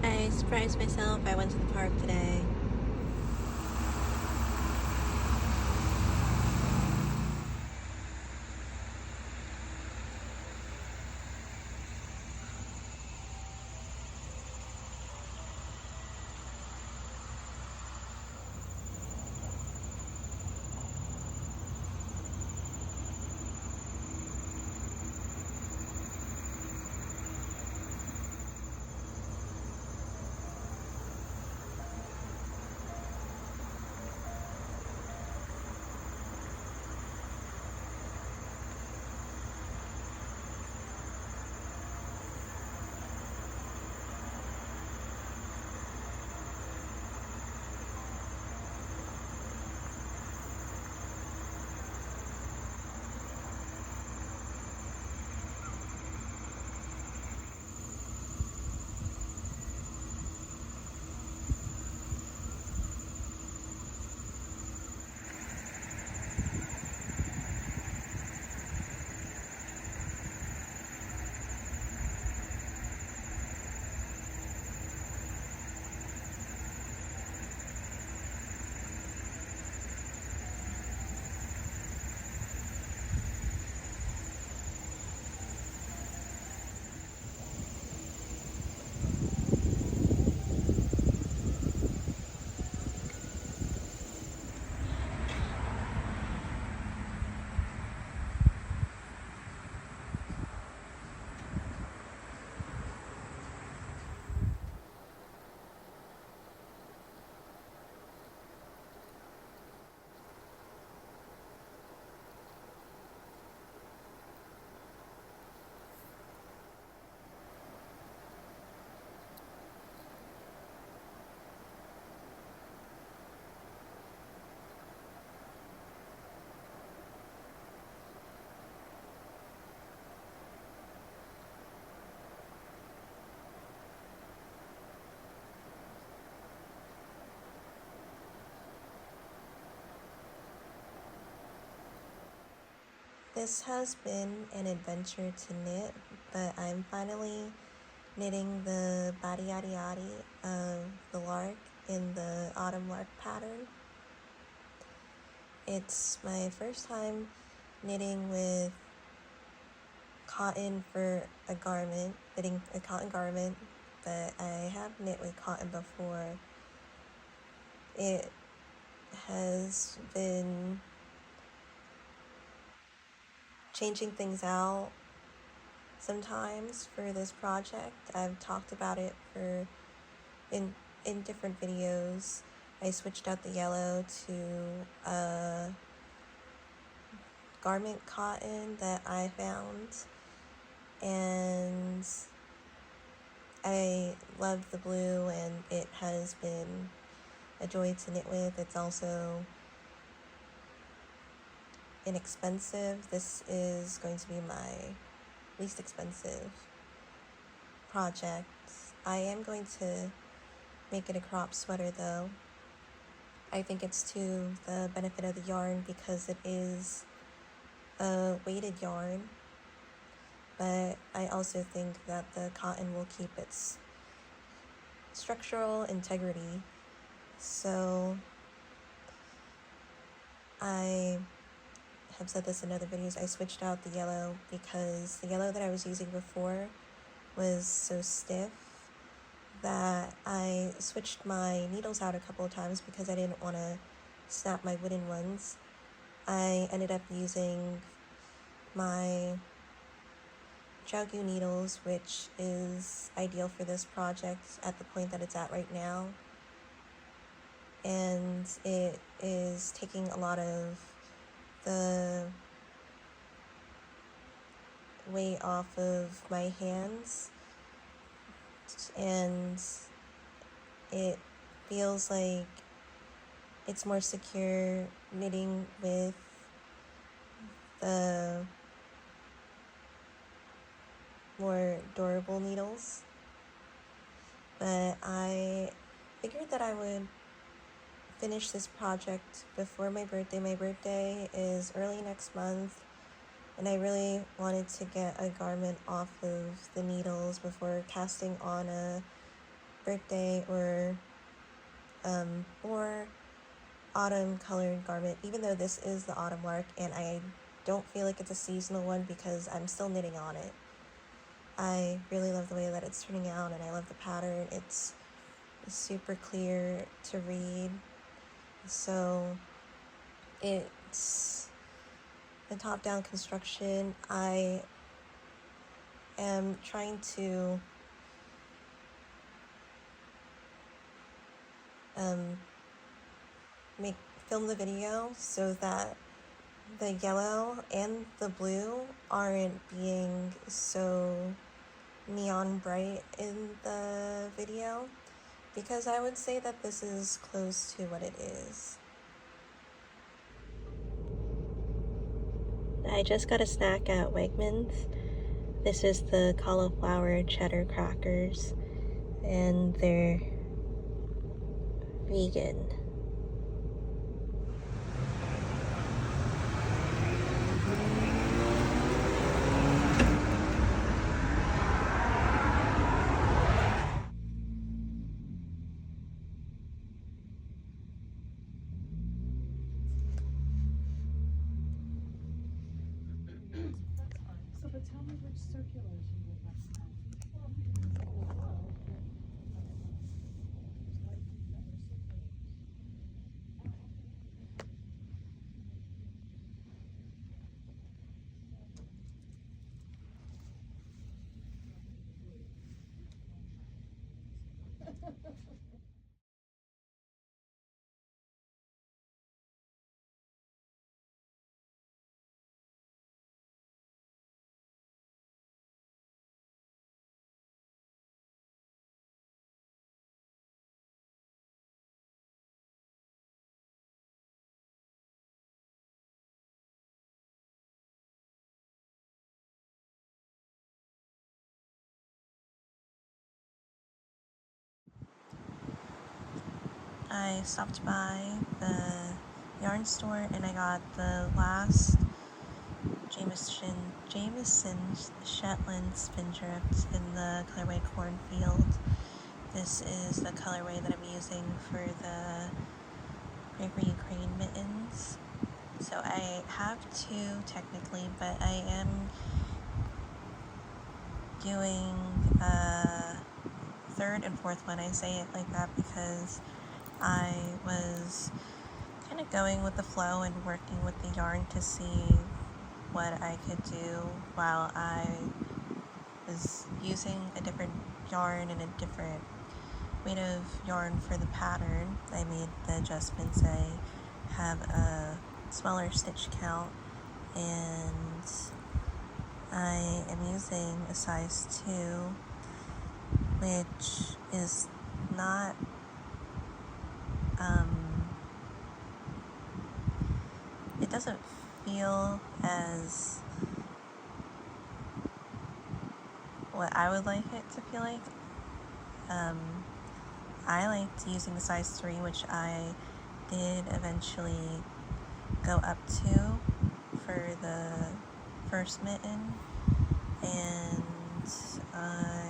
I surprised myself. I went to the park today. This has been an adventure to knit, but I'm finally knitting the body yaddy yaddy of the lark in the autumn lark pattern. It's my first time knitting with cotton for a garment, knitting a cotton garment, but I have knit with cotton before. It has been changing things out sometimes for this project. I've talked about it in different videos. I switched out the yellow to garment cotton that I found, and I love the blue, and it has been a joy to knit with. It's also inexpensive. This is going to be my least expensive project. I am going to make it a crop sweater though. I think it's to the benefit of the yarn because it is a weighted yarn, but I also think that the cotton will keep its structural integrity. So I have said this in other videos, I switched out the yellow because the yellow that I was using before was so stiff that I switched my needles out a couple of times because I didn't want to snap my wooden ones. I ended up using my Jogu needles, which is ideal for this project at the point that it's at right now. And it is taking a lot of the weight off of my hands, and it feels like it's more secure knitting with the more durable needles. But I figured that I would finish this project before my birthday. My birthday is early next month, and I really wanted to get a garment off of the needles before casting on a birthday or more autumn colored garment, even though this is the autumn lark and I don't feel like it's a seasonal one because I'm still knitting on it. I really love the way that it's turning out, and I love the pattern. It's super clear to read. So it's a top-down construction. I am trying to film the video so that the yellow and the blue aren't being so neon bright in the video, because I would say that this is close to what it is. I just got a snack at Wegmans. This is the cauliflower cheddar crackers, and they're vegan. But tell me which circulars you would recommend. I stopped by the yarn store and I got the last Jameson Shetland Spindrift in the colorway Cornfield. This is the colorway that I'm using for the Paper Ukraine mittens. So I have two technically, but I am doing a third and fourth one. I say it like that because I was kind of going with the flow and working with the yarn to see what I could do while I was using a different yarn and a different weight of yarn for the pattern. I made the adjustments. I have a smaller stitch count, and I am using a size 2, which is not it doesn't feel as what I would like it to feel like. I liked using the size 3, which I did eventually go up to for the first mitten, and I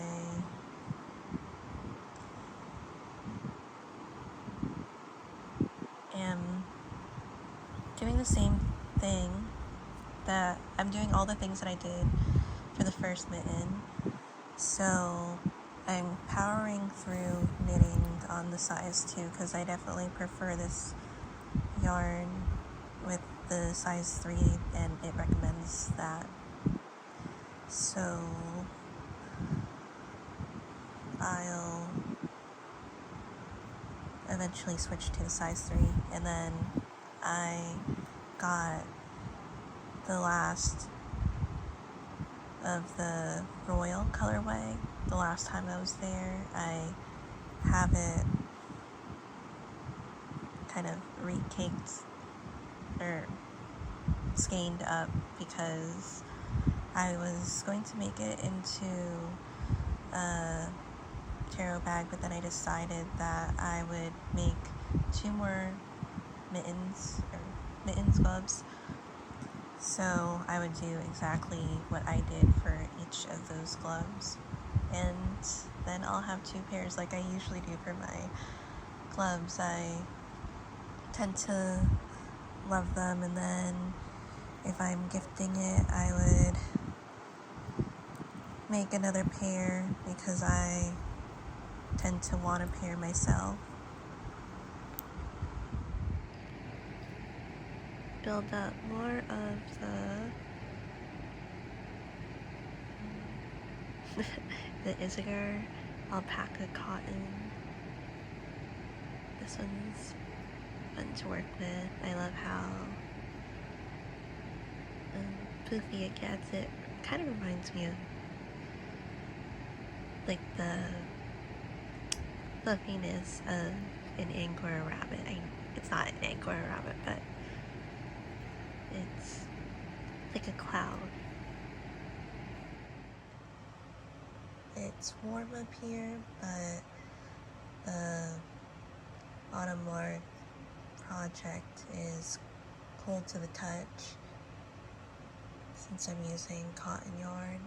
am doing the same thing that I'm doing all the things that I did for the first mitten. So I'm powering through knitting on the size 2 because I definitely prefer this yarn with the size 3, and it recommends that. So I'll eventually switch to the size 3, and then I got the last of the royal colorway the last time I was there. I have it kind of recaked or skeined up because I was going to make it into a tarot bag, but then I decided that I would make 2 more mittens gloves. So I would do exactly what I did for each of those gloves, and then I'll have 2 pairs like I usually do for my gloves. I tend to love them, and then if I'm gifting it, I would make another pair because I tend to want a pair myself. Build up more of the Isagar alpaca cotton. This one's fun to work with. I love how poofy it gets. It kind of reminds me of like the fluffiness of an Angora rabbit. It's not an Angora rabbit, but it's like a cloud. It's warm up here, but the autumn lark project is cold to the touch since I'm using cotton yarn.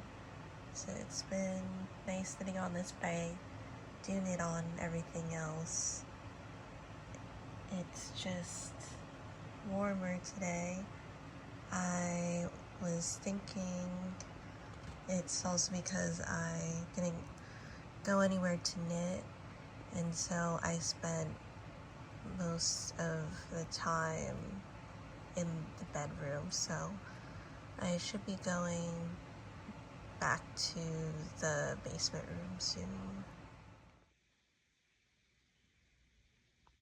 So it's been nice sitting on this bay, doing it on everything else. It's just warmer today. I was thinking it's also because I didn't go anywhere to knit, and so I spent most of the time in the bedroom, so I should be going back to the basement room soon.